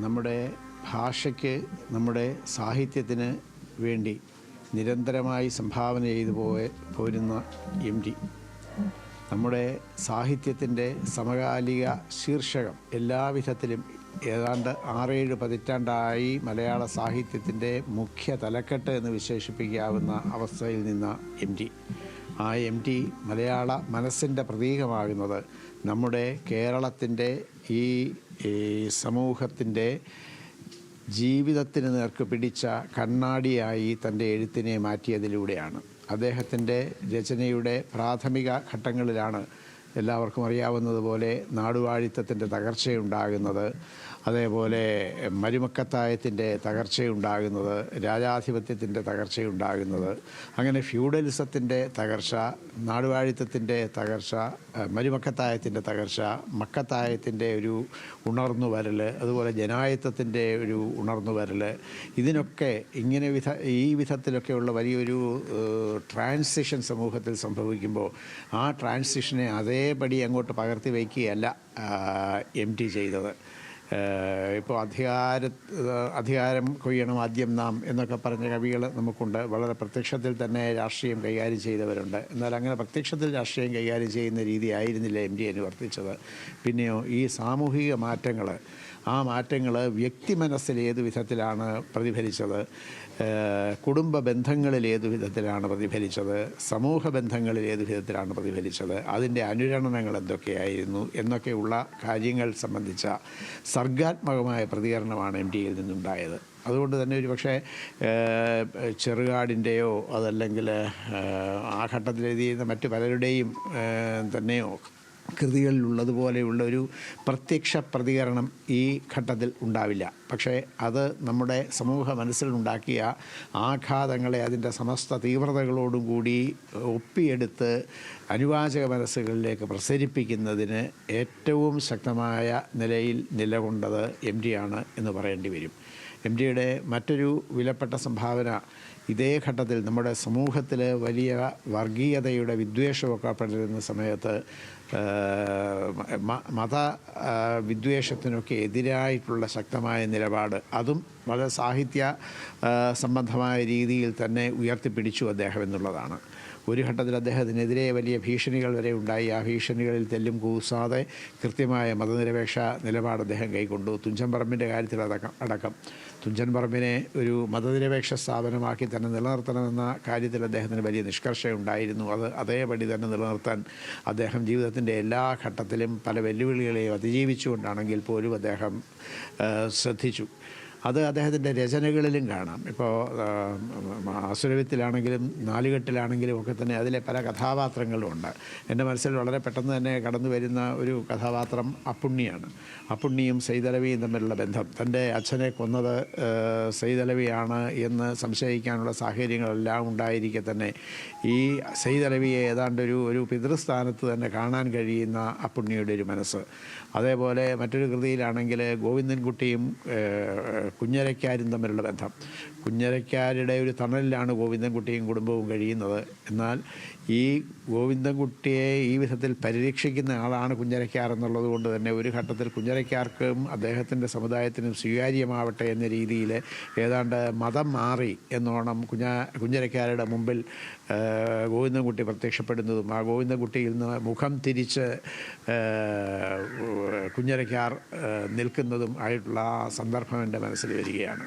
നമ്മുടെ ഭാഷയ്ക്ക്, നമ്മുടെ സാഹിത്യത്തിന് വേണ്ടി നിരന്തരമായി സംഭാവന ചെയ്തു പോരുന്ന MT, നമ്മുടെ സാഹിത്യത്തിൻ്റെ സമകാലിക ശീർഷകം എല്ലാവിധത്തിലും ഏതാണ്ട് 6-7 പതിറ്റാണ്ടായി മലയാള സാഹിത്യത്തിൻ്റെ മുഖ്യ തലക്കെട്ട് എന്ന് വിശേഷിപ്പിക്കാവുന്ന അവസ്ഥയിൽ നിന്ന MT. ആ MT മലയാള മനസ്സിൻ്റെ പ്രതീകമാകുന്നത് നമ്മുടെ കേരളത്തിൻ്റെ ഈ സമൂഹത്തിൻ്റെ ജീവിതത്തിന് നേർക്ക് പിടിച്ച കണ്ണാടിയായി തൻ്റെ എഴുത്തിനെ മാറ്റിയതിലൂടെയാണ്. അദ്ദേഹത്തിൻ്റെ രചനയുടെ പ്രാഥമിക ഘട്ടങ്ങളിലാണ് എല്ലാവർക്കും അറിയാവുന്നതുപോലെ നാടുവാഴിത്തത്തിൻ്റെ തകർച്ചയുണ്ടാകുന്നത്, അതേപോലെ മരുമക്കത്തായത്തിൻ്റെ തകർച്ചയുണ്ടാകുന്നത്, രാജാധിപത്യത്തിൻ്റെ തകർച്ചയുണ്ടാകുന്നത്. അങ്ങനെ ഫ്യൂഡലിസത്തിൻ്റെ തകർച്ച, നാടുവാഴിത്തത്തിൻ്റെ തകർച്ച, മരുമക്കത്തായത്തിൻ്റെ തകർച്ച, മക്കത്തായത്തിൻ്റെ ഒരു ഉണർന്നു വരൽ, അതുപോലെ ജനായത്തത്തിൻ്റെ ഒരു ഉണർന്നു വരൽ, ഇതിനൊക്കെ ഇങ്ങനെ ഈ വിധത്തിലൊക്കെയുള്ള വലിയൊരു ട്രാൻസിഷൻ സമൂഹത്തിൽ സംഭവിക്കുമ്പോൾ ആ ട്രാൻസിഷനെ അതേപടി അങ്ങോട്ട് പകർത്തി വയ്ക്കുകയല്ല MT ചെയ്തത്. ഇപ്പോൾ അധികാരം കൊയ്യണം ആദ്യം നാം എന്നൊക്കെ പറഞ്ഞ കവികൾ നമുക്കുണ്ട്. വളരെ പ്രത്യക്ഷത്തിൽ തന്നെ രാഷ്ട്രീയം കൈകാര്യം ചെയ്തവരുണ്ട്. എന്നാൽ അങ്ങനെ പ്രത്യക്ഷത്തിൽ രാഷ്ട്രീയം കൈകാര്യം ചെയ്യുന്ന രീതി ആയിരുന്നില്ല MT അനുവർത്തിച്ചത്. പിന്നെയോ ഈ സാമൂഹിക മാറ്റങ്ങൾ, ആ മാറ്റങ്ങൾ വ്യക്തി മനസ്സിൽ ഏതു വിധത്തിലാണ് പ്രതിഫലിച്ചത്, കുടുംബ ബന്ധങ്ങളിൽ ഏതു വിധത്തിലാണ് പ്രതിഫലിച്ചത്, സമൂഹ ബന്ധങ്ങളിൽ ഏതു വിധത്തിലാണ് പ്രതിഫലിച്ചത്, അതിൻ്റെ അനുരണനങ്ങൾ എന്തൊക്കെയായിരുന്നു എന്നൊക്കെയുള്ള കാര്യങ്ങൾ സംബന്ധിച്ച സർഗാത്മകമായ പ്രതികരണമാണ് MTയിൽ നിന്നുണ്ടായത്. അതുകൊണ്ട് തന്നെ ഒരു പക്ഷേ ചെറുകാടിൻ്റെയോ അതല്ലെങ്കിൽ ആ ഘട്ടത്തിൽ എഴുതിയിരുന്ന മറ്റു പലരുടെയും തന്നെയോ കൃതികളിലുള്ളതുപോലെയുള്ള ഒരു പ്രത്യക്ഷ പ്രതികരണം ഈ ഘട്ടത്തിൽ ഉണ്ടാവില്ല. പക്ഷേ അത് നമ്മുടെ സമൂഹ മനസ്സിലുണ്ടാക്കിയ ആഘാതങ്ങളെ അതിൻ്റെ സമസ്ത തീവ്രതകളോടും കൂടി ഒപ്പിയെടുത്ത് അനുവാചക മനസ്സുകളിലേക്ക് പ്രസരിപ്പിക്കുന്നതിന് ഏറ്റവും ശക്തമായ നിലയിൽ നിലകൊണ്ടത് MT ആണ് എന്ന് പറയേണ്ടി വരും. MTയുടെ മറ്റൊരു വിലപ്പെട്ട സംഭാവന ഇതേ ഘട്ടത്തിൽ നമ്മുടെ സമൂഹത്തിൽ വലിയ വർഗീയതയുടെ വിദ്വേഷമൊക്കെ പടരുന്ന സമയത്ത് മത വിദ്വേഷത്തിനൊക്കെ എതിരായിട്ടുള്ള ശക്തമായ നിലപാട്, അതും വളരെ സാഹിത്യ സംബന്ധമായ രീതിയിൽ തന്നെ ഉയർത്തിപ്പിടിച്ചു അദ്ദേഹം എന്നുള്ളതാണ്. ഒരു ഘട്ടത്തിൽ അദ്ദേഹത്തിനെതിരെ വലിയ ഭീഷണികൾ വരെ ഉണ്ടായി. ആ ഭീഷണികളിൽ തെല്ലും കൂസാതെ കൃത്യമായ മതനിരപേക്ഷ നിലപാട് അദ്ദേഹം കൈക്കൊണ്ടു. തുഞ്ചൻ പറമ്പിൻ്റെ കാര്യത്തിൽ അടക്കം തുഞ്ചൻ പറമ്പിനെ ഒരു മതനിരപേക്ഷ സ്ഥാപനമാക്കി തന്നെ നിലനിർത്തണമെന്ന കാര്യത്തിൽ അദ്ദേഹത്തിന് വലിയ നിഷ്കർഷയുണ്ടായിരുന്നു. അത് അതേപടി തന്നെ നിലനിർത്താൻ അദ്ദേഹം ജീവിതത്തിൻ്റെ എല്ലാ ഘട്ടത്തിലും പല വെല്ലുവിളികളെയും അതിജീവിച്ചുകൊണ്ടാണെങ്കിൽ പോലും അദ്ദേഹം ശ്രദ്ധിച്ചു. അത് അദ്ദേഹത്തിൻ്റെ രചനകളിലും കാണാം. ഇപ്പോൾ അസുരവിത്തിലാണെങ്കിലും നാലുകെട്ടിലാണെങ്കിലും ഒക്കെ തന്നെ അതിലെ പല കഥാപാത്രങ്ങളുമുണ്ട്. എൻ്റെ മനസ്സിൽ വളരെ പെട്ടെന്ന് തന്നെ കടന്നു വരുന്ന ഒരു കഥാപാത്രം അപ്പുണ്ണിയാണ്. അപ്പുണ്ണിയും സൈതലവിയും തമ്മിലുള്ള ബന്ധം, തൻ്റെ അച്ഛനെ കൊന്നത് സൈതലവിയാണ് എന്ന് സംശയിക്കാനുള്ള സാഹചര്യങ്ങളെല്ലാം ഉണ്ടായിരിക്കെ തന്നെ ഈ സൈതലവിയെ ഏതാണ്ട് ഒരു പിതൃസ്ഥാനത്ത് തന്നെ കാണാൻ കഴിയുന്ന അപ്പുണ്ണിയുടെ ഒരു മനസ്സ്. അതേപോലെ മറ്റൊരു കൃതിയിലാണെങ്കിൽ ഗോവിന്ദൻകുട്ടിയും കുഞ്ഞരയ്ക്കാരും തമ്മിലുള്ള ബന്ധം. കുഞ്ഞരയ്ക്കാരുടെ ഒരു തണലിലാണ് ഗോവിന്ദൻകുട്ടിയും കുടുംബവും കഴിയുന്നത്. എന്നാൽ ഈ ഗോവിന്ദൻകുട്ടിയെ ഈ വിധത്തിൽ പരിരക്ഷിക്കുന്ന ആളാണ് കുഞ്ഞരയ്ക്കാർ എന്നുള്ളത് കൊണ്ട് തന്നെ ഒരു ഘട്ടത്തിൽ കുഞ്ഞരയ്ക്കാർക്കും അദ്ദേഹത്തിൻ്റെ സമുദായത്തിനും സ്വീകാര്യമാവട്ടെ എന്ന രീതിയിൽ ഏതാണ്ട് മതം മാറി എന്നോണം കുഞ്ഞരയ്ക്കാരുടെ മുമ്പിൽ ഗോവിന്ദൻകുട്ടി പ്രത്യക്ഷപ്പെടുന്നതും ആ ഗോവിന്ദൻകുട്ടിയിൽ നിന്ന് മുഖം തിരിച്ച് കുഞ്ഞരയ്ക്കാർ നിൽക്കുന്നതും ആയിട്ടുള്ള ആ സന്ദർഭം എൻ്റെ മനസ്സിൽ വരികയാണ്.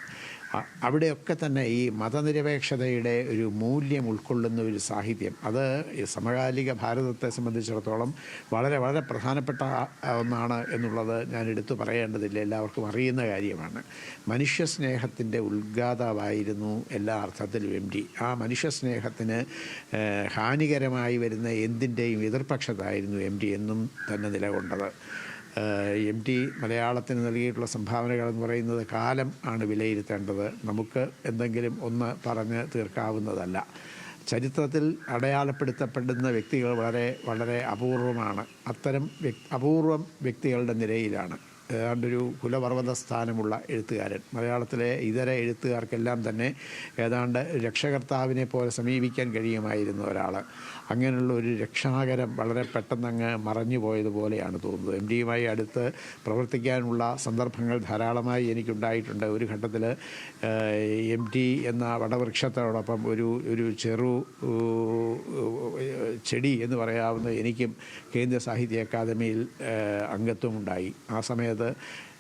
അവിടെയൊക്കെ തന്നെ ഈ മതനിരപേക്ഷതയുടെ ഒരു മൂല്യം ഉൾക്കൊള്ളുന്ന ഒരു സാഹിത്യം, അത് സമകാലിക ഭാരതത്തെ സംബന്ധിച്ചിടത്തോളം വളരെ വളരെ പ്രധാനപ്പെട്ട ഒന്നാണ് എന്നുള്ളത് ഞാൻ എടുത്തു പറയേണ്ടതില്ല, എല്ലാവർക്കും അറിയുന്ന കാര്യമാണ്. മനുഷ്യസ്നേഹത്തിൻ്റെ ഉദ്ഗാതാവായിരുന്നു എല്ലാ അർത്ഥത്തിലും MT. ആ മനുഷ്യസ്നേഹത്തിന് ഹാനികരമായി വരുന്ന എന്തിൻ്റെയും എതിർപക്ഷത്തായിരുന്നു MT എന്നും തന്നെ നിലകൊണ്ടത്. MT മലയാളത്തിന് നൽകിയിട്ടുള്ള സംഭാവനകൾ എന്ന് പറയുന്നത് കാലം ആണ് വിലയിരുത്തേണ്ടത്. നമുക്ക് എന്തെങ്കിലും ഒന്ന് പറഞ്ഞ് തീർക്കാവുന്നതല്ല. ചരിത്രത്തിൽ അടയാളപ്പെടുത്തപ്പെടുന്ന വ്യക്തികൾ വളരെ വളരെ അപൂർവമാണ്. അത്തരം അപൂർവം വ്യക്തികളുടെ നിരയിലാണ് ഏതാണ്ടൊരു കുലപർവ്വത സ്ഥാനമുള്ള എഴുത്തുകാരൻ. മലയാളത്തിലെ ഇതര എഴുത്തുകാർക്കെല്ലാം തന്നെ ഏതാണ്ട് രക്ഷകർത്താവിനെ പോലെ സമീപിക്കാൻ കഴിയുമായിരുന്ന ഒരാൾ. അങ്ങനെയുള്ള ഒരു രക്ഷാകരം വളരെ പെട്ടെന്നങ്ങ് മറഞ്ഞു പോയതുപോലെയാണ് തോന്നുന്നത്. എം ഡിയുമായി അടുത്ത് പ്രവർത്തിക്കാനുള്ള സന്ദർഭങ്ങൾ ധാരാളമായി എനിക്കുണ്ടായിട്ടുണ്ട്. ഒരു ഘട്ടത്തിൽ എം ടി എന്ന വടവൃക്ഷത്തോടൊപ്പം ഒരു ചെറു ചെടി എന്ന് പറയാവുന്ന എനിക്കും കേന്ദ്ര സാഹിത്യ അക്കാദമിയിൽ അംഗത്വമുണ്ടായി. ആ സമയത്ത്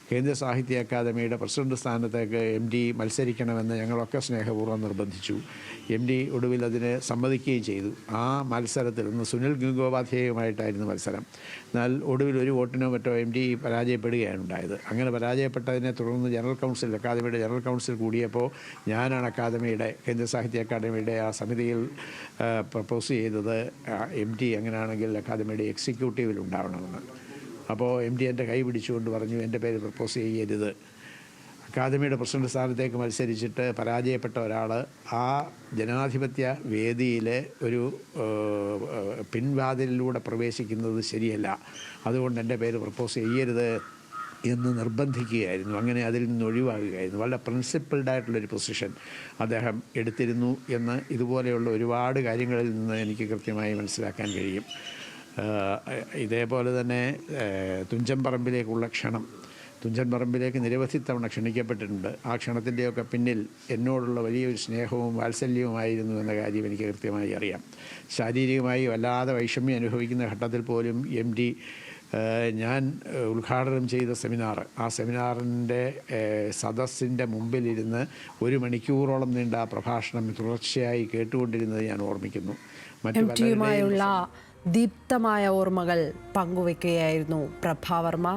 കേന്ദ്ര സാഹിത്യ അക്കാദമിയുടെ പ്രസിഡന്റ് സ്ഥാനത്തേക്ക് എം ഡി മത്സരിക്കണമെന്ന് ഞങ്ങളൊക്കെ സ്നേഹപൂർവ്വം നിർബന്ധിച്ചു. എം ഡി ഒടുവിൽ അതിന് സമ്മതിക്കുകയും ചെയ്തു. ആ മത്സരത്തിൽ നിന്ന് സുനിൽ ഗംഗോപാധ്യായുമായിട്ടായിരുന്നു മത്സരം. എന്നാൽ ഒടുവിൽ ഒരു വോട്ടിനോ മറ്റോ എം ഡി പരാജയപ്പെടുകയാണ് ഉണ്ടായത്. അങ്ങനെ പരാജയപ്പെട്ടതിനെ തുടർന്ന് അക്കാദമിയുടെ ജനറൽ കൗൺസിൽ കൂടിയപ്പോൾ ഞാനാണ് കേന്ദ്ര സാഹിത്യ അക്കാദമിയുടെ ആ സമിതിയിൽ പ്രപ്പോസ് ചെയ്തത് എം ഡി അങ്ങനെയാണെങ്കിൽ അക്കാദമിയുടെ എക്സിക്യൂട്ടീവിൽ ഉണ്ടാവണമെന്ന്. അപ്പോൾ എം ഡി എൻ്റെ കൈ പിടിച്ചുകൊണ്ട് പറഞ്ഞു, എൻ്റെ പേര് പ്രപ്പോസ് ചെയ്യരുത്. അക്കാദമിയുടെ പ്രസിഡന്റ് സ്ഥാനത്തേക്ക് മത്സരിച്ചിട്ട് പരാജയപ്പെട്ട ഒരാൾ ആ ജനാധിപത്യ വേദിയിൽ ഒരു പിൻവാതിലിലൂടെ പ്രവേശിക്കുന്നത് ശരിയല്ല, അതുകൊണ്ട് എൻ്റെ പേര് പ്രപ്പോസ് ചെയ്യരുത് എന്ന് നിർബന്ധിക്കുകയായിരുന്നു. അങ്ങനെ അതിൽ നിന്ന് ഒഴിവാകുകയായിരുന്നു. വളരെ പ്രിൻസിപ്പിൾഡായിട്ടുള്ളൊരു പൊസിഷൻ അദ്ദേഹം എടുത്തിരുന്നു എന്ന് ഇതുപോലെയുള്ള ഒരുപാട് കാര്യങ്ങളിൽ നിന്ന് എനിക്ക് കൃത്യമായി മനസ്സിലാക്കാൻ കഴിയും. ഇതേപോലെ തന്നെ തുഞ്ചൻ പറമ്പിലേക്കുള്ള ക്ഷണം, തുഞ്ചൻ പറമ്പിലേക്ക് നിരവധി തവണ ക്ഷണിക്കപ്പെട്ടിട്ടുണ്ട്. ആ ക്ഷണത്തിൻ്റെയൊക്കെ പിന്നിൽ എന്നോടുള്ള വലിയൊരു സ്നേഹവും വാത്സല്യവുമായിരുന്നു എന്ന കാര്യം എനിക്ക് കൃത്യമായി അറിയാം. ശാരീരികമായി വല്ലാതെ വൈഷമ്യം അനുഭവിക്കുന്ന ഘട്ടത്തിൽ പോലും എം ഡി ഞാൻ ഉദ്ഘാടനം ചെയ്ത ആ സെമിനാറിൻ്റെ സദസ്സിൻ്റെ മുമ്പിലിരുന്ന് 1 മണിക്കൂറോളം നീണ്ട ആ പ്രഭാഷണം തുടർച്ചയായി കേട്ടുകൊണ്ടിരുന്നത് ഞാൻ ഓർമ്മിക്കുന്നു. മറ്റു ദീപ്തമായ ഓർമ്മകൾ പങ്കുവെക്കുകയായിരുന്നു പ്രഭാവർമ്മ.